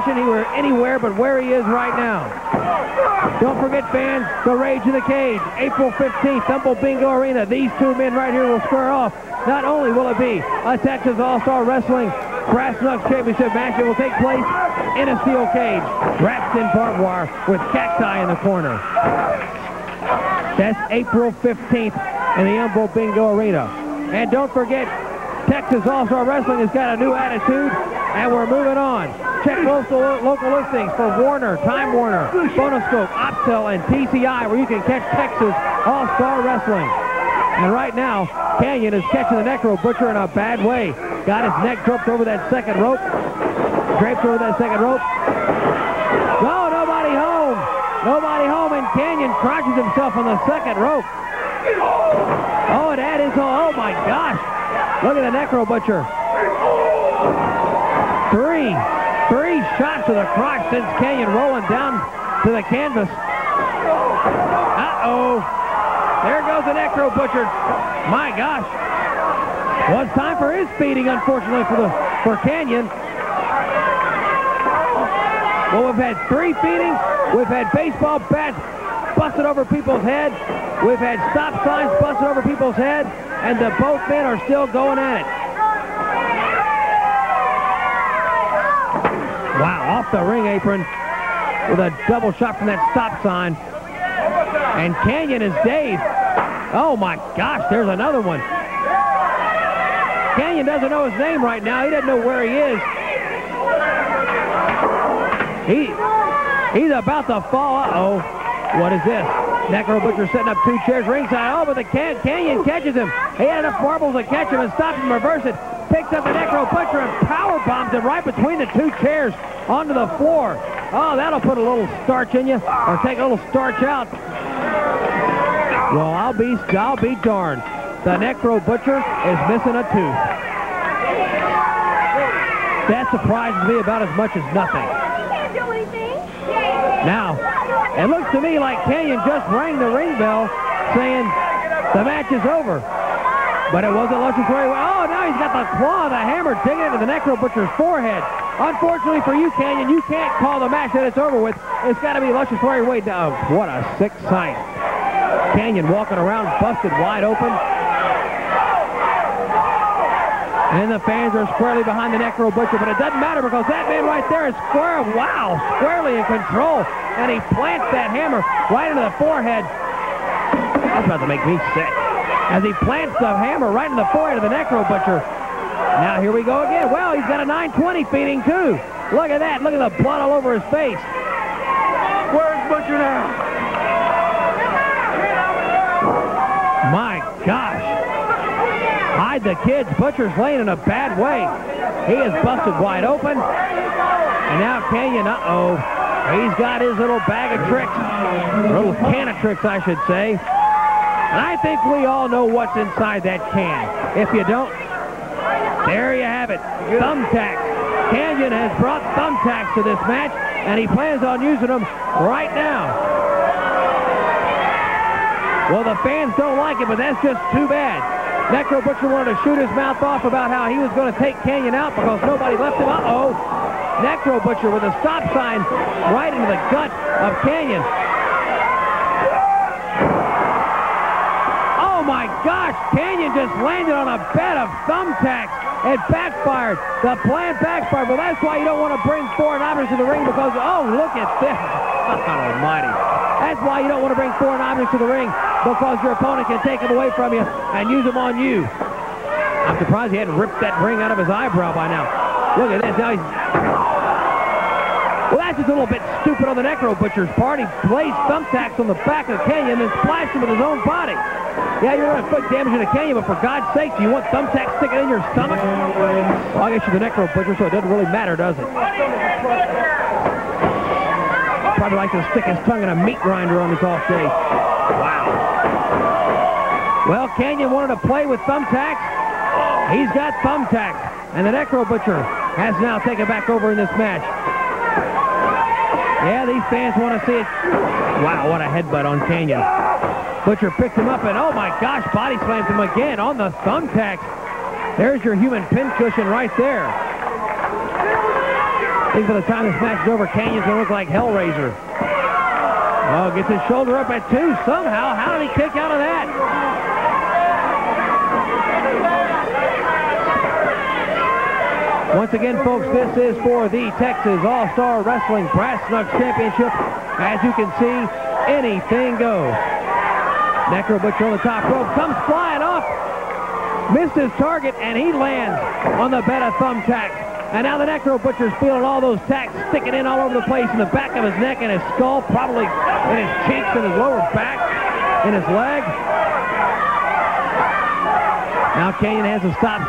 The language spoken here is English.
he were anywhere but where he is right now. Don't forget, fans, the Rage in the Cage, April 15th, Humble Bingo Arena. These two men right here will square off. Not only will it be a Texas All-Star Wrestling Brass Knuckles Championship match, it will take place in a steel cage, wrapped in barbed wire with cacti in the corner. That's April 15th in the Humble Bingo Arena. And don't forget, Texas All-Star Wrestling has got a new attitude, and we're moving on. Check local listings for Warner, Time Warner, Phonoscope, Optel, and TCI, where you can catch Texas All-Star Wrestling. And right now, Canyon is catching the Necro Butcher in a bad way. Got his neck draped over that second rope. No, nobody home. Nobody home, and Canyon crotches himself on the second rope. Oh, that is, oh my gosh. Look at the Necro Butcher. Three shots to the crotch sends Canyon rolling down to the canvas. Uh-oh. There goes the Necro Butcher. My gosh. Well, it's time for his feeding, unfortunately, for Canyon. Well, we've had 3 feedings. We've had baseball bats busted over people's heads. We've had stop signs busted over people's heads. And both men are still going at it. Wow, off the ring apron with a double shot from that stop sign. And Canyon is dazed. Oh my gosh, there's another one. Canyon doesn't know his name right now. He doesn't know where he is. He's about to fall. Uh-oh. What is this? Necro Butcher setting up 2 chairs ringside. Oh, but the Canyon catches him. He had enough marbles to catch him and stop him, reverse it. Picks up the Necro Butcher and power bombs him right between the 2 chairs onto the floor. Oh, that'll put a little starch in you, or take a little starch out. Well, I'll be darned. The Necro Butcher is missing a tooth. That surprises me about as much as nothing. Can't do anything. Now, it looks to me like Canyon just rang the ring bell saying the match is over. But it wasn't Luscious Ray. Oh, now he's got the claw of the hammer digging into the Necro Butcher's forehead. Unfortunately for you, Canyon, you can't call the match that it's over with. It's got to be Luscious Ray Wade. Oh, what a sick sight. Canyon walking around busted wide open. And the fans are squarely behind the Necro Butcher, but it doesn't matter because that man right there is squarely in control. And he plants that hammer right into the forehead. That's about to make me sick. As he plants the hammer right in the forehead of the Necro Butcher. Now here we go again. Well, he's got a 920 feeding too. Look at that. Look at the blood all over his face. Where's Butcher now? My gosh. Hide the kids. Butcher's laying in a bad way. He is busted wide open. And now Canyon, uh-oh. He's got his little bag of tricks. A little can of tricks, I should say. And I think we all know what's inside that can. If you don't, there you have it. Thumbtacks. Canyon has brought thumbtacks to this match, and he plans on using them right now. Well, the fans don't like it, but that's just too bad. Necro Butcher wanted to shoot his mouth off about how he was going to take Canyon out because nobody left him. Uh-oh. Necro Butcher with a stop sign right into the gut of Canyon. Oh my gosh, Canyon just landed on a bed of thumbtacks. It backfired. The plan backfired. Well, that's why you don't want to bring foreign objects to the ring because, oh, look at this. God almighty. That's why you don't want to bring foreign objects to the ring because your opponent can take them away from you and use them on you. I'm surprised he hadn't ripped that ring out of his eyebrow by now. Look at this. Now he's... Well, that's just a little bit stupid on the Necro Butcher's part. He placed thumbtacks on the back of Canyon and then splashed him with his own body. Yeah, you're going to inflict damage to Canyon, but for God's sake, do you want thumbtacks sticking in your stomach? Well, I guess you're the Necro Butcher, so it doesn't really matter, does it? Probably like to stick his tongue in a meat grinder on his off day. Wow. Well, Canyon wanted to play with thumbtacks. He's got thumbtacks. And the Necro Butcher has now taken back over in this match. Yeah, these fans want to see it. Wow, what a headbutt on Canyon. Butcher picked him up and, oh my gosh, body slams him again on the thumbtacks. There's your human pincushion right there. I think by the time this match is over, Canyon's going to look like Hellraiser. Oh, gets his shoulder up at 2 somehow. How did he kick out of that? Once again, folks, this is for the Texas All-Star Wrestling Brass Knuckles Championship. As you can see, anything goes. Necro Butcher on the top rope, comes flying off, missed his target, and he lands on the bed of thumbtacks. And now the Necro Butcher's feeling all those tacks sticking in all over the place in the back of his neck and his skull, probably in his cheeks and his lower back, in his leg. Now Canyon has to stop.